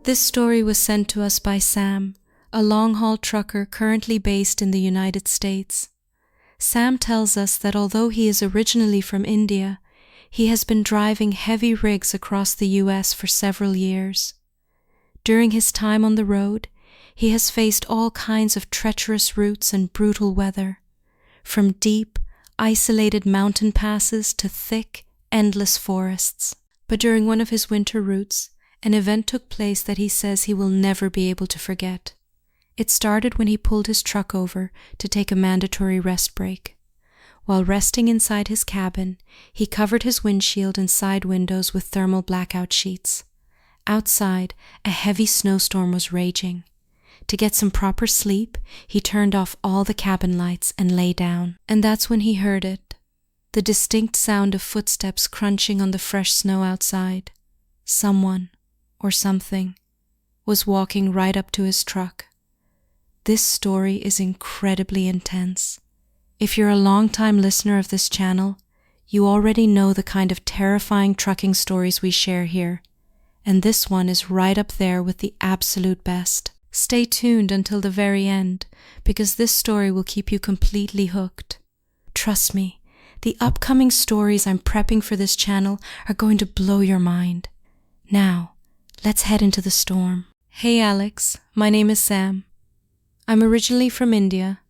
This story was sent to us by Sam, a long-haul trucker currently based in the United States. Sam tells us that although he is originally from India, he has been driving heavy rigs across the US for several years. During his time on the road, he has faced all kinds of treacherous routes and brutal weather, from deep, isolated mountain passes to thick, endless forests. But during one of his winter routes, an event took place that he says he will never be able to forget. It started when he pulled his truck over to take a mandatory rest break. While resting inside his cabin, he covered his windshield and side windows with thermal blackout sheets. Outside, a heavy snowstorm was raging. To get some proper sleep, he turned off all the cabin lights and lay down. And that's when he heard it. The distinct sound of footsteps crunching on the fresh snow outside. Someone, or something, was walking right up to his truck. This story is incredibly intense. If you're a long-time listener of this channel, you already know the kind of terrifying trucking stories we share here, and this one is right up there with the absolute best. Stay tuned until the very end, because this story will keep you completely hooked. Trust me, the upcoming stories I'm prepping for this channel are going to blow your mind. Now, let's head into the storm. Hey Alex, my name is Sam. I'm originally from India,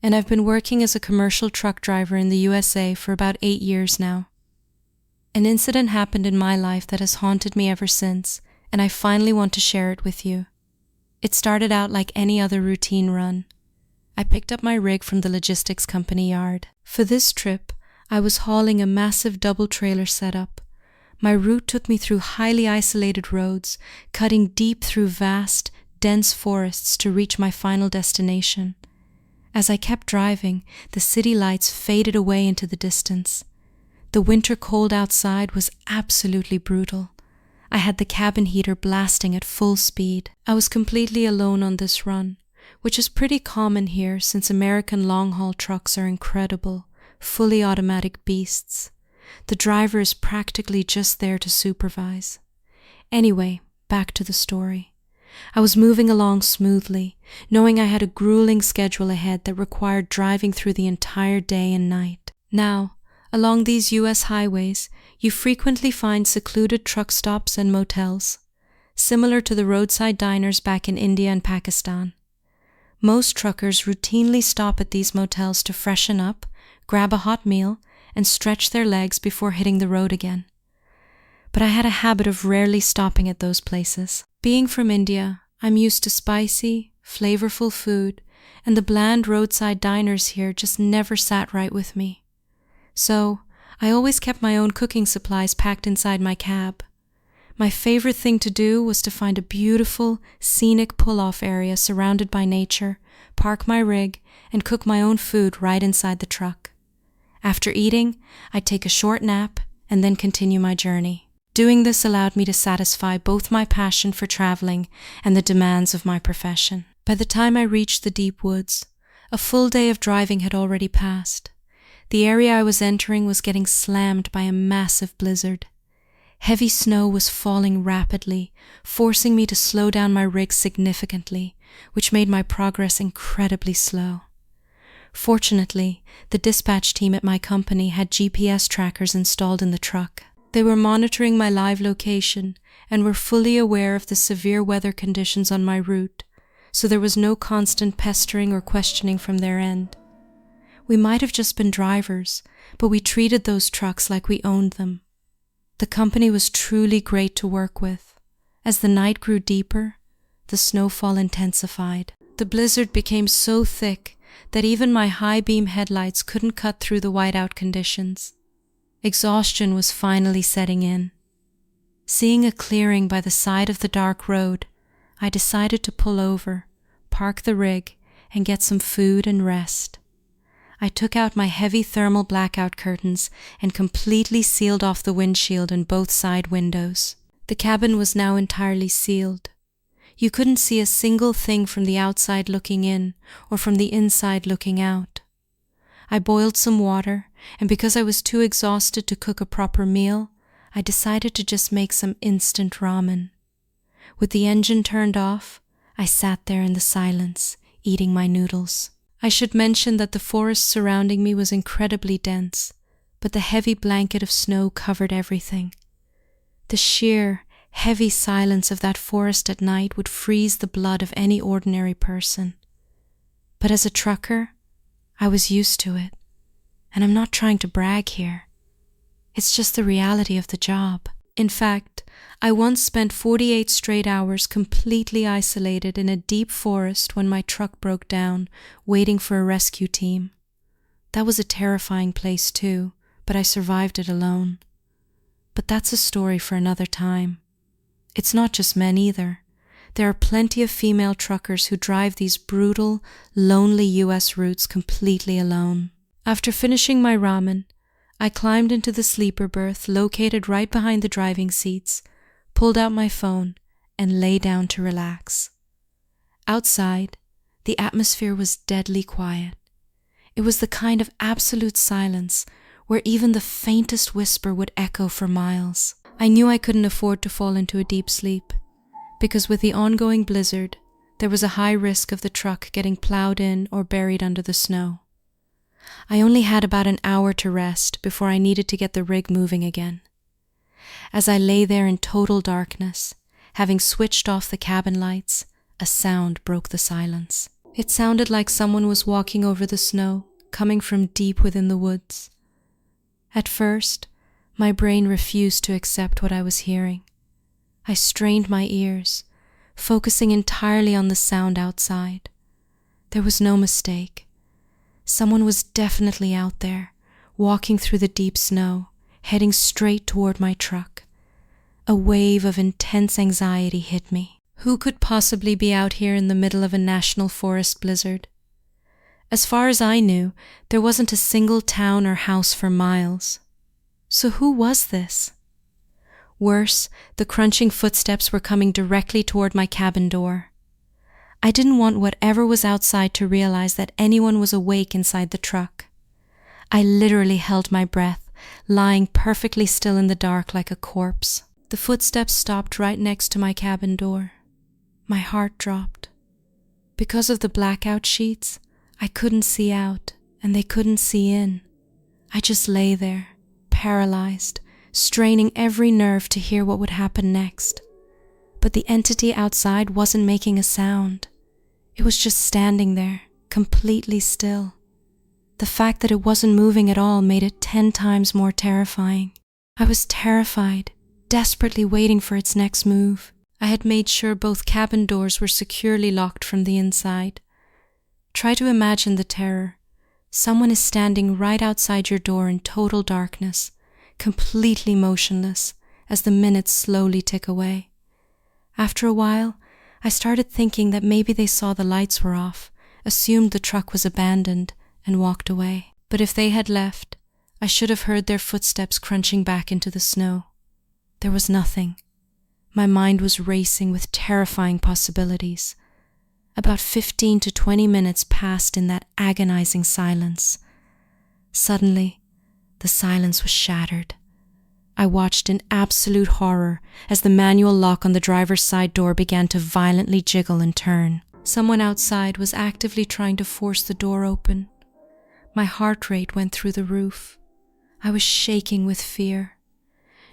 and I've been working as a commercial truck driver in the USA for about 8 years now. An incident happened in my life that has haunted me ever since, and I finally want to share it with you. It started out like any other routine run. I picked up my rig from the logistics company yard. For this trip, I was hauling a massive double trailer setup. My route took me through highly isolated roads, cutting deep through vast, dense forests to reach my final destination. As I kept driving, the city lights faded away into the distance. The winter cold outside was absolutely brutal. I had the cabin heater blasting at full speed. I was completely alone on this run, which is pretty common here since American long-haul trucks are incredible, fully automatic beasts. The driver is practically just there to supervise. Anyway, back to the story. I was moving along smoothly, knowing I had a grueling schedule ahead that required driving through the entire day and night. Now, along these US highways, you frequently find secluded truck stops and motels, similar to the roadside diners back in India and Pakistan. Most truckers routinely stop at these motels to freshen up, grab a hot meal, and stretch their legs before hitting the road again. But I had a habit of rarely stopping at those places. Being from India, I'm used to spicy, flavorful food, and the bland roadside diners here just never sat right with me. So, I always kept my own cooking supplies packed inside my cab. My favorite thing to do was to find a beautiful, scenic pull-off area surrounded by nature, park my rig, and cook my own food right inside the truck. After eating, I'd take a short nap and then continue my journey. Doing this allowed me to satisfy both my passion for traveling and the demands of my profession. By the time I reached the deep woods, a full day of driving had already passed. The area I was entering was getting slammed by a massive blizzard. Heavy snow was falling rapidly, forcing me to slow down my rig significantly, which made my progress incredibly slow. Fortunately, the dispatch team at my company had GPS trackers installed in the truck. They were monitoring my live location and were fully aware of the severe weather conditions on my route, so there was no constant pestering or questioning from their end. We might have just been drivers, but we treated those trucks like we owned them. The company was truly great to work with. As the night grew deeper, the snowfall intensified. The blizzard became so thick that even my high-beam headlights couldn't cut through the whiteout conditions. Exhaustion was finally setting in. Seeing a clearing by the side of the dark road, I decided to pull over, park the rig, and get some food and rest. I took out my heavy thermal blackout curtains and completely sealed off the windshield and both side windows. The cabin was now entirely sealed. You couldn't see a single thing from the outside looking in or from the inside looking out. I boiled some water, and because I was too exhausted to cook a proper meal, I decided to just make some instant ramen. With the engine turned off, I sat there in the silence, eating my noodles. I should mention that the forest surrounding me was incredibly dense, but the heavy blanket of snow covered everything. The sheer, heavy silence of that forest at night would freeze the blood of any ordinary person. But as a trucker, I was used to it, and I'm not trying to brag here. It's just the reality of the job. In fact, I once spent 48 straight hours completely isolated in a deep forest when my truck broke down, waiting for a rescue team. That was a terrifying place too, but I survived it alone. But that's a story for another time. It's not just men either. There are plenty of female truckers who drive these brutal, lonely US routes completely alone. After finishing my ramen, I climbed into the sleeper berth located right behind the driving seats, pulled out my phone, and lay down to relax. Outside, the atmosphere was deadly quiet. It was the kind of absolute silence where even the faintest whisper would echo for miles. I knew I couldn't afford to fall into a deep sleep, because with the ongoing blizzard, there was a high risk of the truck getting plowed in or buried under the snow. I only had about an hour to rest before I needed to get the rig moving again. As I lay there in total darkness, having switched off the cabin lights, a sound broke the silence. It sounded like someone was walking over the snow, coming from deep within the woods. At first, my brain refused to accept what I was hearing. I strained my ears, focusing entirely on the sound outside. There was no mistake. Someone was definitely out there, walking through the deep snow, heading straight toward my truck. A wave of intense anxiety hit me. Who could possibly be out here in the middle of a national forest blizzard? As far as I knew, there wasn't a single town or house for miles. So who was this? Worse, the crunching footsteps were coming directly toward my cabin door. I didn't want whatever was outside to realize that anyone was awake inside the truck. I literally held my breath, lying perfectly still in the dark like a corpse. The footsteps stopped right next to my cabin door. My heart dropped. Because of the blackout sheets, I couldn't see out, and they couldn't see in. I just lay there, paralyzed, straining every nerve to hear what would happen next. But the entity outside wasn't making a sound. It was just standing there, completely still. The fact that it wasn't moving at all made it 10 times more terrifying. I was terrified, desperately waiting for its next move. I had made sure both cabin doors were securely locked from the inside. Try to imagine the terror. Someone is standing right outside your door in total darkness, completely motionless, as the minutes slowly tick away. After a while, I started thinking that maybe they saw the lights were off, assumed the truck was abandoned, and walked away. But if they had left, I should have heard their footsteps crunching back into the snow. There was nothing. My mind was racing with terrifying possibilities. About 15 to 20 minutes passed in that agonizing silence. Suddenly, the silence was shattered. I watched in absolute horror as the manual lock on the driver's side door began to violently jiggle and turn. Someone outside was actively trying to force the door open. My heart rate went through the roof. I was shaking with fear.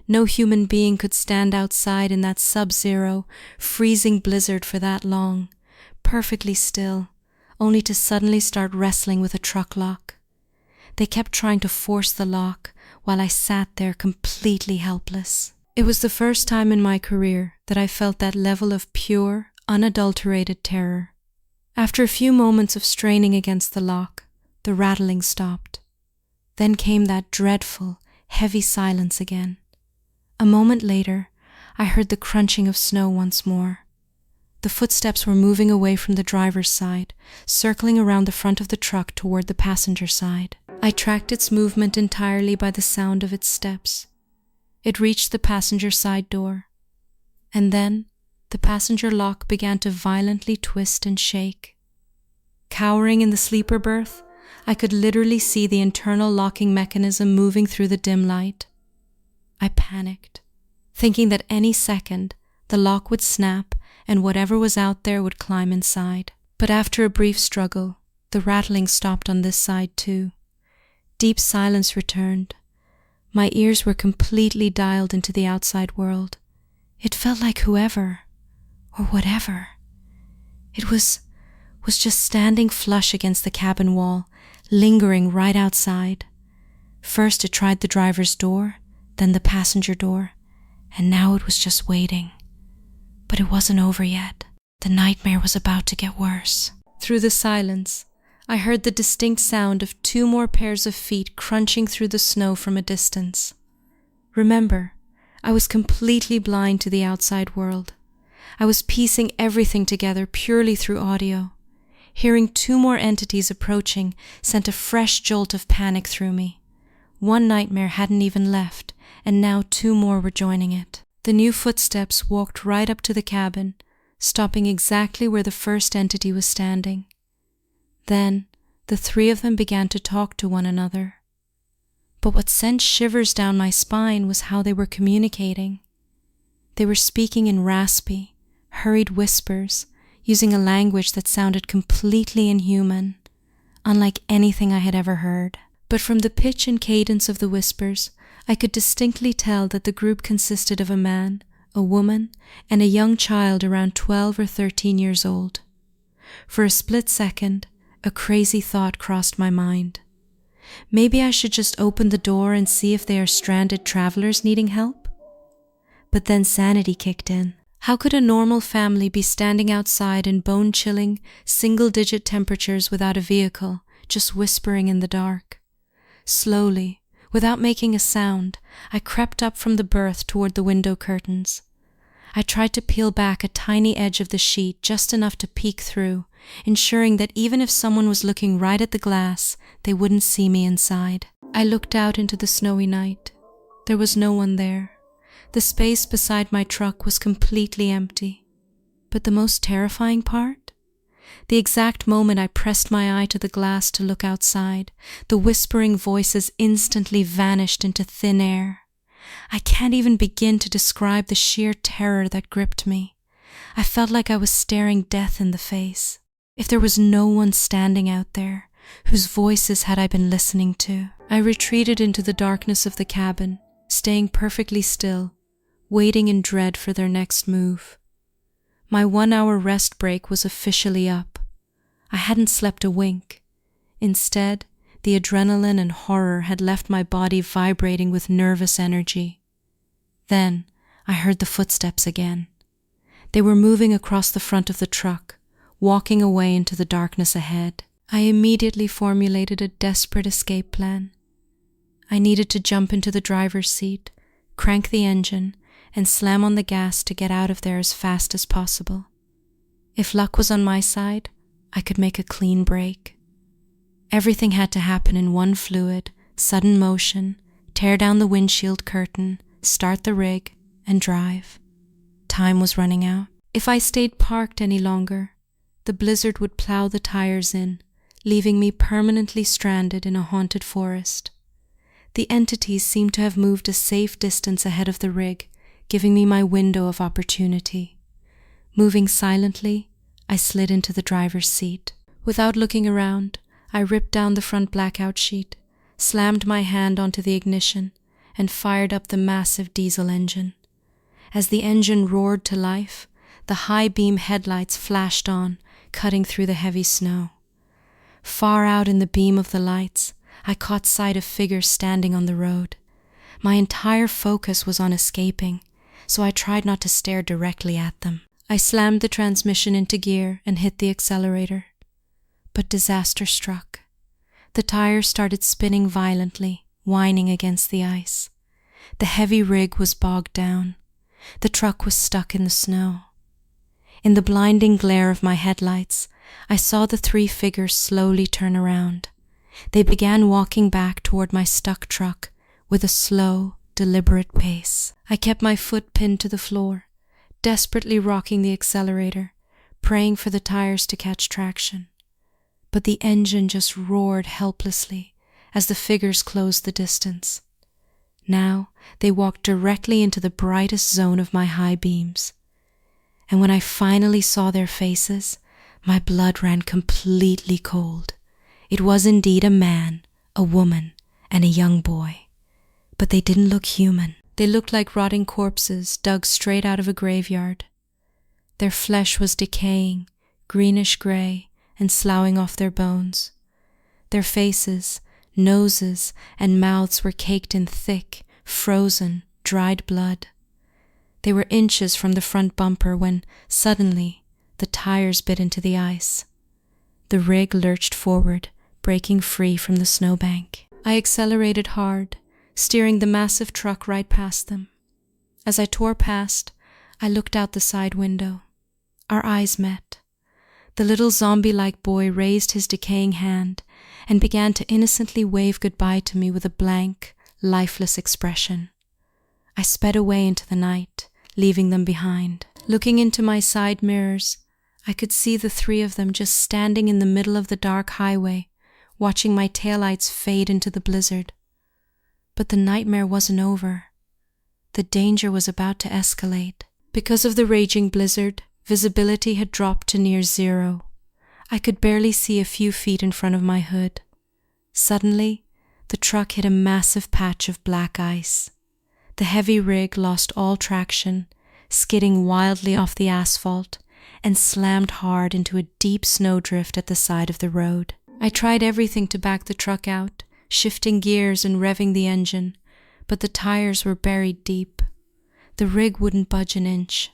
No human being could stand outside in that sub-zero, freezing blizzard for that long, perfectly still, only to suddenly start wrestling with a truck lock. They kept trying to force the lock while I sat there completely helpless. It was the first time in my career that I felt that level of pure, unadulterated terror. After a few moments of straining against the lock, the rattling stopped. Then came that dreadful, heavy silence again. A moment later, I heard the crunching of snow once more. The footsteps were moving away from the driver's side, circling around the front of the truck toward the passenger side. I tracked its movement entirely by the sound of its steps. It reached the passenger side door. And then, the passenger lock began to violently twist and shake. Cowering in the sleeper berth, I could literally see the internal locking mechanism moving through the dim light. I panicked, thinking that any second, the lock would snap, and whatever was out there would climb inside. But after a brief struggle, the rattling stopped on this side too. Deep silence returned. My ears were completely dialed into the outside world. It felt like whoever, or whatever. It was just standing flush against the cabin wall, lingering right outside. First it tried the driver's door, then the passenger door, and now it was just waiting. But it wasn't over yet. The nightmare was about to get worse. Through the silence, I heard the distinct sound of 2 more pairs of feet crunching through the snow from a distance. Remember, I was completely blind to the outside world. I was piecing everything together purely through audio. Hearing 2 more entities approaching sent a fresh jolt of panic through me. One nightmare hadn't even left, and now 2 more were joining it. The new footsteps walked right up to the cabin, stopping exactly where the first entity was standing. Then, the 3 of them began to talk to one another. But what sent shivers down my spine was how they were communicating. They were speaking in raspy, hurried whispers, using a language that sounded completely inhuman, unlike anything I had ever heard. But from the pitch and cadence of the whispers, I could distinctly tell that the group consisted of a man, a woman, and a young child around 12 or 13 years old. For a split second, a crazy thought crossed my mind. Maybe I should just open the door and see if they are stranded travelers needing help? But then sanity kicked in. How could a normal family be standing outside in bone-chilling, single-digit temperatures without a vehicle, just whispering in the dark? Slowly, without making a sound, I crept up from the berth toward the window curtains. I tried to peel back a tiny edge of the sheet just enough to peek through, ensuring that even if someone was looking right at the glass, they wouldn't see me inside. I looked out into the snowy night. There was no one there. The space beside my truck was completely empty. But the most terrifying part? The exact moment I pressed my eye to the glass to look outside, the whispering voices instantly vanished into thin air. I can't even begin to describe the sheer terror that gripped me. I felt like I was staring death in the face. If there was no one standing out there, whose voices had I been listening to? I retreated into the darkness of the cabin, staying perfectly still, waiting in dread for their next move. My 1-hour rest break was officially up. I hadn't slept a wink. Instead, the adrenaline and horror had left my body vibrating with nervous energy. Then, I heard the footsteps again. They were moving across the front of the truck, walking away into the darkness ahead. I immediately formulated a desperate escape plan. I needed to jump into the driver's seat, crank the engine, and slam on the gas to get out of there as fast as possible. If luck was on my side, I could make a clean break. Everything had to happen in one fluid, sudden motion, tear down the windshield curtain, start the rig, and drive. Time was running out. If I stayed parked any longer, the blizzard would plow the tires in, leaving me permanently stranded in a haunted forest. The entities seemed to have moved a safe distance ahead of the rig, giving me my window of opportunity. Moving silently, I slid into the driver's seat. Without looking around, I ripped down the front blackout sheet, slammed my hand onto the ignition, and fired up the massive diesel engine. As the engine roared to life, the high-beam headlights flashed on, cutting through the heavy snow. Far out in the beam of the lights, I caught sight of figures standing on the road. My entire focus was on escaping, so I tried not to stare directly at them. I slammed the transmission into gear and hit the accelerator. But disaster struck. The tires started spinning violently, whining against the ice. The heavy rig was bogged down. The truck was stuck in the snow. In the blinding glare of my headlights, I saw the 3 figures slowly turn around. They began walking back toward my stuck truck with a slow, deliberate pace. I kept my foot pinned to the floor, desperately rocking the accelerator, praying for the tires to catch traction. But the engine just roared helplessly as the figures closed the distance. Now they walked directly into the brightest zone of my high beams. and when I finally saw their faces, my blood ran completely cold. It was indeed a man, a woman, and a young boy. But they didn't look human. They looked like rotting corpses dug straight out of a graveyard. Their flesh was decaying, greenish-gray, and sloughing off their bones. Their faces, noses, and mouths were caked in thick, frozen, dried blood. They were inches from the front bumper when, suddenly, the tires bit into the ice. The rig lurched forward, breaking free from the snowbank. I accelerated hard, steering the massive truck right past them. As I tore past, I looked out the side window. Our eyes met. The little zombie-like boy raised his decaying hand and began to innocently wave goodbye to me with a blank, lifeless expression. I sped away into the night, leaving them behind. Looking into my side mirrors, I could see the three of them just standing in the middle of the dark highway, watching my taillights fade into the blizzard. But the nightmare wasn't over. The danger was about to escalate. Because of the raging blizzard, visibility had dropped to near zero. I could barely see a few feet in front of my hood. Suddenly, the truck hit a massive patch of black ice. The heavy rig lost all traction, skidding wildly off the asphalt, and slammed hard into a deep snowdrift at the side of the road. I tried everything to back the truck out, shifting gears and revving the engine, but the tires were buried deep. The rig wouldn't budge an inch.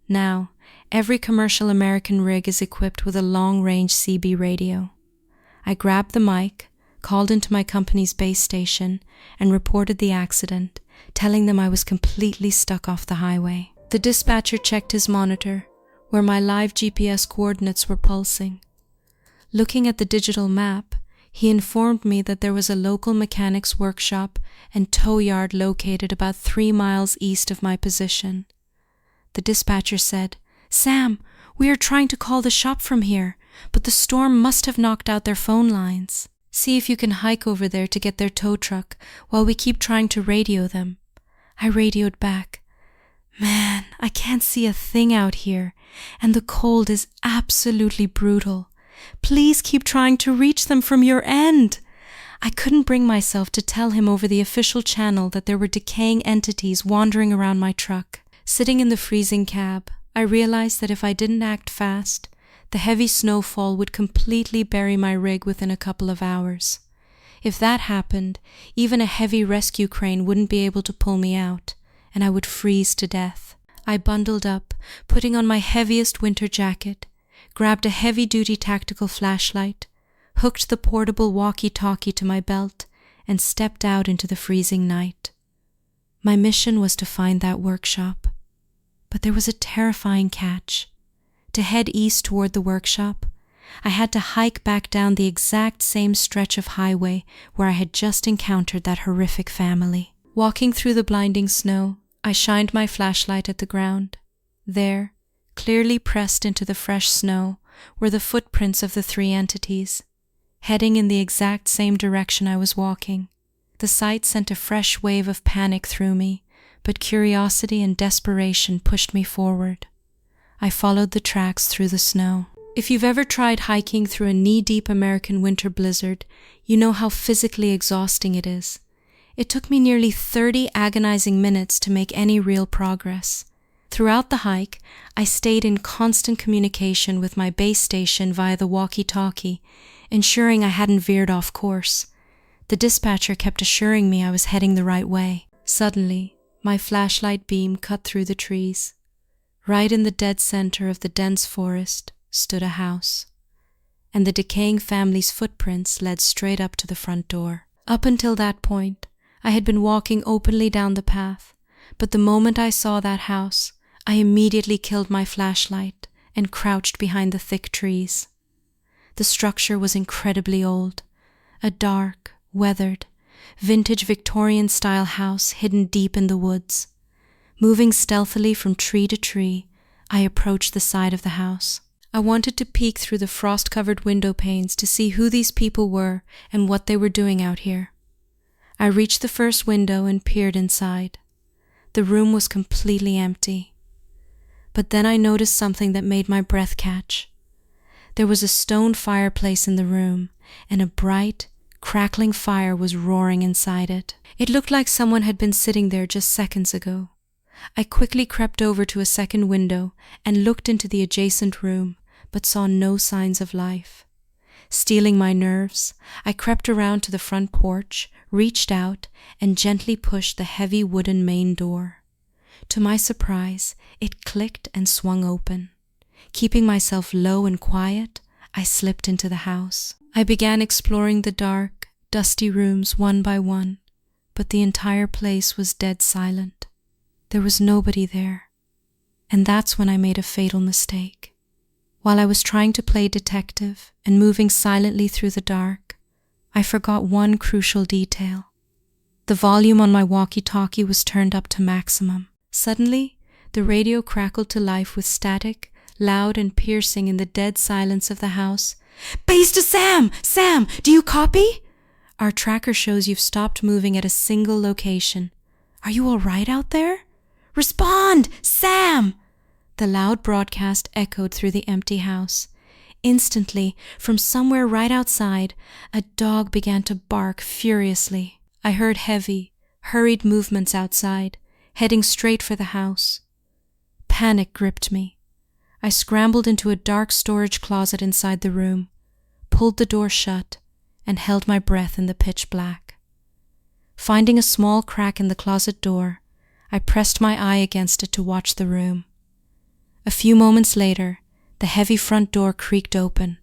Now, every commercial American rig is equipped with a long-range CB radio. I grabbed the mic, called into my company's base station, and reported the accident, telling them I was completely stuck off the highway. The dispatcher checked his monitor, where my live GPS coordinates were pulsing. Looking at the digital map, he informed me that there was a local mechanic's workshop and tow yard located about 3 miles east of my position. The dispatcher said, "Sam, we are trying to call the shop from here, but the storm must have knocked out their phone lines. See if you can hike over there to get their tow truck while we keep trying to radio them." I radioed back, "Man, I can't see a thing out here, and the cold is absolutely brutal. Please keep trying to reach them from your end." I couldn't bring myself to tell him over the official channel that there were decaying entities wandering around my truck. Sitting in the freezing cab, I realized that if I didn't act fast, the heavy snowfall would completely bury my rig within a couple of hours. If that happened, even a heavy rescue crane wouldn't be able to pull me out, and I would freeze to death. I bundled up, putting on my heaviest winter jacket, grabbed a heavy-duty tactical flashlight, hooked the portable walkie-talkie to my belt, and stepped out into the freezing night. My mission was to find that workshop. But there was a terrifying catch. To head east toward the workshop, I had to hike back down the exact same stretch of highway where I had just encountered that horrific family. Walking through the blinding snow, I shined my flashlight at the ground. There, clearly pressed into the fresh snow, were the footprints of the 3 entities, heading in the exact same direction I was walking. The sight sent a fresh wave of panic through me, but curiosity and desperation pushed me forward. I followed the tracks through the snow. If you've ever tried hiking through a knee-deep American winter blizzard, you know how physically exhausting it is. It took me nearly 30 agonizing minutes to make any real progress. Throughout the hike, I stayed in constant communication with my base station via the walkie-talkie, ensuring I hadn't veered off course. The dispatcher kept assuring me I was heading the right way. Suddenly, my flashlight beam cut through the trees. Right in the dead center of the dense forest stood a house, and the decaying family's footprints led straight up to the front door. Up until that point, I had been walking openly down the path, but the moment I saw that house, I immediately killed my flashlight and crouched behind the thick trees. The structure was incredibly old, a dark, weathered, vintage Victorian-style house hidden deep in the woods. Moving stealthily from tree to tree, I approached the side of the house. I wanted to peek through the frost-covered window panes to see who these people were and what they were doing out here. I reached the first window and peered inside. The room was completely empty. but then I noticed something that made my breath catch. There was a stone fireplace in the room, and a bright, crackling fire was roaring inside it. It looked like someone had been sitting there just seconds ago. I quickly crept over to a second window and looked into the adjacent room, but saw no signs of life. Steeling my nerves, I crept around to the front porch, reached out, and gently pushed the heavy wooden main door. To my surprise, it clicked and swung open. Keeping myself low and quiet, I slipped into the house. I began exploring the dark, dusty rooms one by one, but the entire place was dead silent. There was nobody there. And that's when I made a fatal mistake. While I was trying to play detective and moving silently through the dark, I forgot one crucial detail. The volume on my walkie-talkie was turned up to maximum. Suddenly, the radio crackled to life with static, loud and piercing in the dead silence of the house. "Base to Sam! Sam, do you copy? Our tracker shows you've stopped moving at a single location. Are you all right out there? Respond! Sam!" The loud broadcast echoed through the empty house. Instantly, from somewhere right outside, a dog began to bark furiously. I heard heavy, hurried movements outside, heading straight for the house. Panic gripped me. I scrambled into a dark storage closet inside the room, pulled the door shut, and held my breath in the pitch black. Finding a small crack in the closet door, I pressed my eye against it to watch the room. A few moments later, the heavy front door creaked open,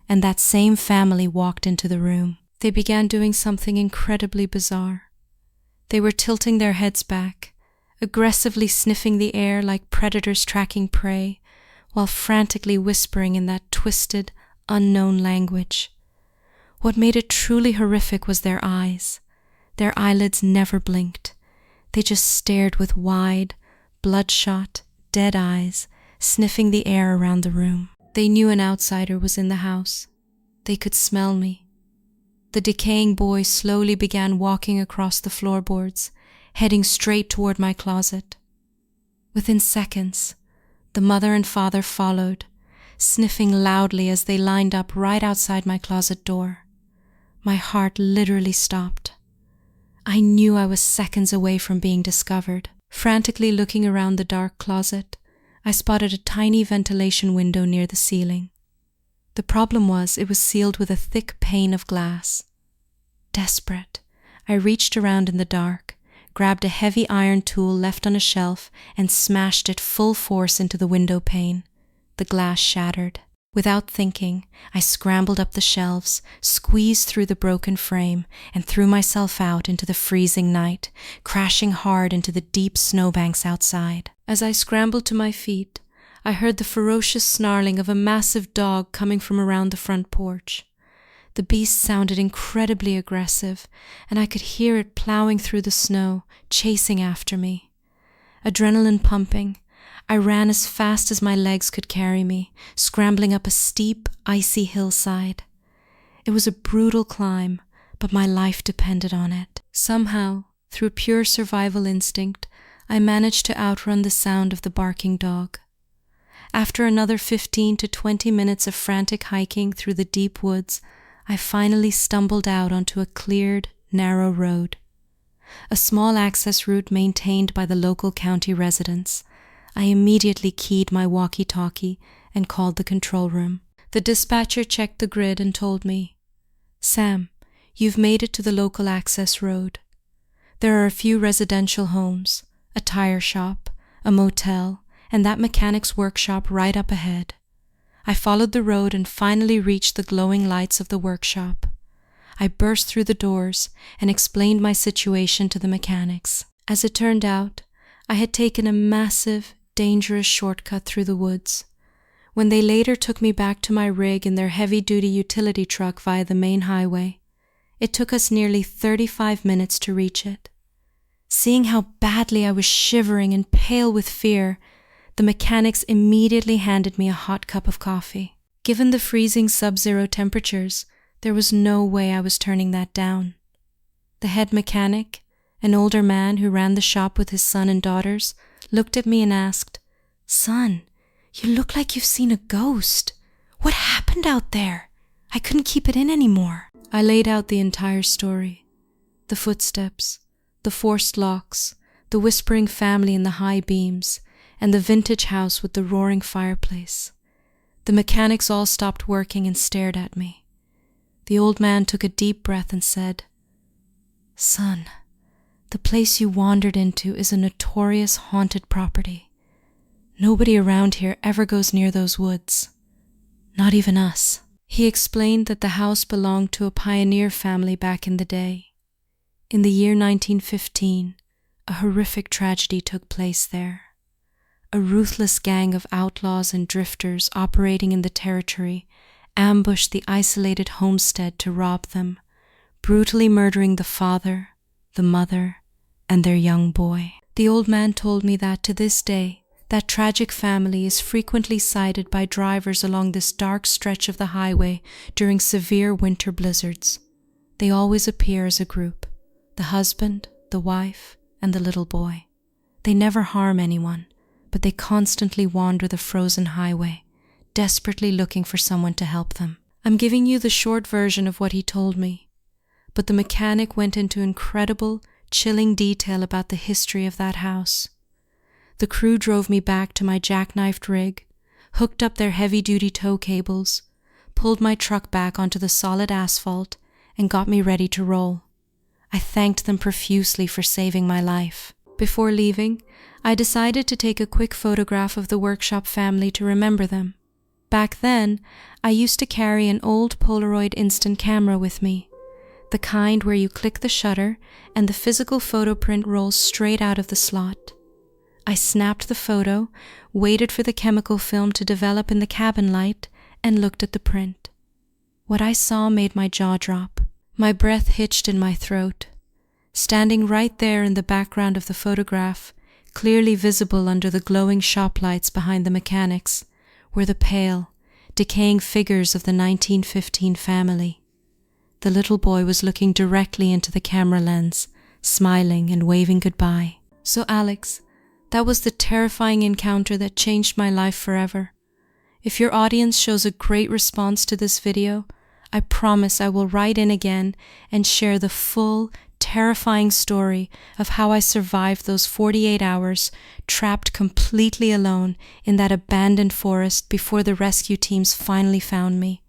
and that same family walked into the room. They began doing something incredibly bizarre. They were tilting their heads back, aggressively sniffing the air like predators tracking prey, while frantically whispering in that twisted, unknown language. What made it truly horrific was their eyes. Their eyelids never blinked. They just stared with wide, bloodshot, dead eyes, sniffing the air around the room. They knew an outsider was in the house. They could smell me. The decaying boy slowly began walking across the floorboards, heading straight toward my closet. Within seconds, the mother and father followed, sniffing loudly as they lined up right outside my closet door. My heart literally stopped. I knew I was seconds away from being discovered. Frantically looking around the dark closet, I spotted a tiny ventilation window near the ceiling. The problem was it was sealed with a thick pane of glass. Desperate, I reached around in the dark, grabbed a heavy iron tool left on a shelf, and smashed it full force into the window pane. The glass shattered. Without thinking, I scrambled up the shelves, squeezed through the broken frame, and threw myself out into the freezing night, crashing hard into the deep snowbanks outside. As I scrambled to my feet, I heard the ferocious snarling of a massive dog coming from around the front porch. The beast sounded incredibly aggressive, and I could hear it plowing through the snow, chasing after me. Adrenaline pumping, I ran as fast as my legs could carry me, scrambling up a steep, icy hillside. It was a brutal climb, but my life depended on it. Somehow, through pure survival instinct, I managed to outrun the sound of the barking dog. After another 15 to 20 minutes of frantic hiking through the deep woods, I finally stumbled out onto a cleared, narrow road. A small access route maintained by the local county residents. I immediately keyed my walkie-talkie and called the control room. The dispatcher checked the grid and told me, "Sam, you've made it to the local access road. There are a few residential homes, a tire shop, a motel, and that mechanic's workshop right up ahead." I followed the road and finally reached the glowing lights of the workshop. I burst through the doors and explained my situation to the mechanics. As it turned out, I had taken a massive, dangerous shortcut through the woods. When they later took me back to my rig in their heavy-duty utility truck via the main highway, it took us nearly 35 minutes to reach it. Seeing how badly I was shivering and pale with fear, the mechanics immediately handed me a hot cup of coffee. Given the freezing sub-zero temperatures, there was no way I was turning that down. The head mechanic, an older man who ran the shop with his son and daughters, looked at me and asked, "Son, you look like you've seen a ghost. What happened out there?" I couldn't keep it in anymore. I laid out the entire story. The footsteps, the forced locks, the whispering family in the high beams, and the vintage house with the roaring fireplace. The mechanics all stopped working and stared at me. The old man took a deep breath and said, "Son, the place you wandered into is a notorious haunted property. Nobody around here ever goes near those woods. Not even us." He explained that the house belonged to a pioneer family back in the day. In the year 1915, a horrific tragedy took place there. A ruthless gang of outlaws and drifters operating in the territory ambushed the isolated homestead to rob them, brutally murdering the father, the mother, and their young boy. The old man told me that to this day, that tragic family is frequently sighted by drivers along this dark stretch of the highway during severe winter blizzards. They always appear as a group, the husband, the wife, and the little boy. They never harm anyone, but they constantly wander the frozen highway, desperately looking for someone to help them. I'm giving you the short version of what he told me, but the mechanic went into incredible, chilling detail about the history of that house. The crew drove me back to my jackknifed rig, hooked up their heavy-duty tow cables, pulled my truck back onto the solid asphalt, and got me ready to roll. I thanked them profusely for saving my life. Before leaving, I decided to take a quick photograph of the workshop family to remember them. Back then, I used to carry an old Polaroid instant camera with me, the kind where you click the shutter and the physical photo print rolls straight out of the slot. I snapped the photo, waited for the chemical film to develop in the cabin light, and looked at the print. What I saw made my jaw drop. My breath hitched in my throat. Standing right there in the background of the photograph, clearly visible under the glowing shop lights behind the mechanics, were the pale, decaying figures of the 1915 family. The little boy was looking directly into the camera lens, smiling and waving goodbye. So Alex, that was the terrifying encounter that changed my life forever. If your audience shows a great response to this video, I promise I will write in again and share the full, terrifying story of how I survived those 48 hours trapped completely alone in that abandoned forest before the rescue teams finally found me.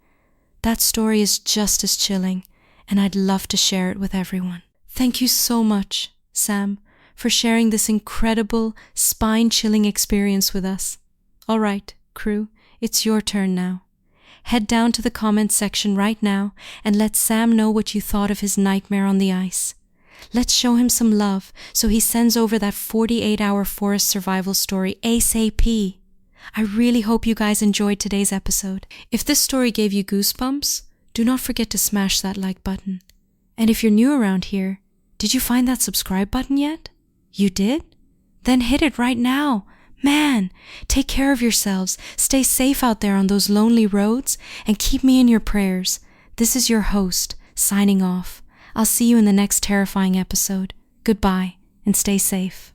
That story is just as chilling, and I'd love to share it with everyone. Thank you so much, Sam, for sharing this incredible, spine-chilling experience with us. All right, crew, it's your turn now. Head down to the comments section right now and let Sam know what you thought of his nightmare on the ice. Let's show him some love so he sends over that 48-hour forest survival story ASAP. I really hope you guys enjoyed today's episode. If this story gave you goosebumps, do not forget to smash that like button. And if you're new around here, did you find that subscribe button yet? You did? Then hit it right now. Man, take care of yourselves, stay safe out there on those lonely roads, and keep me in your prayers. This is your host, signing off. I'll see you in the next terrifying episode. Goodbye, and stay safe.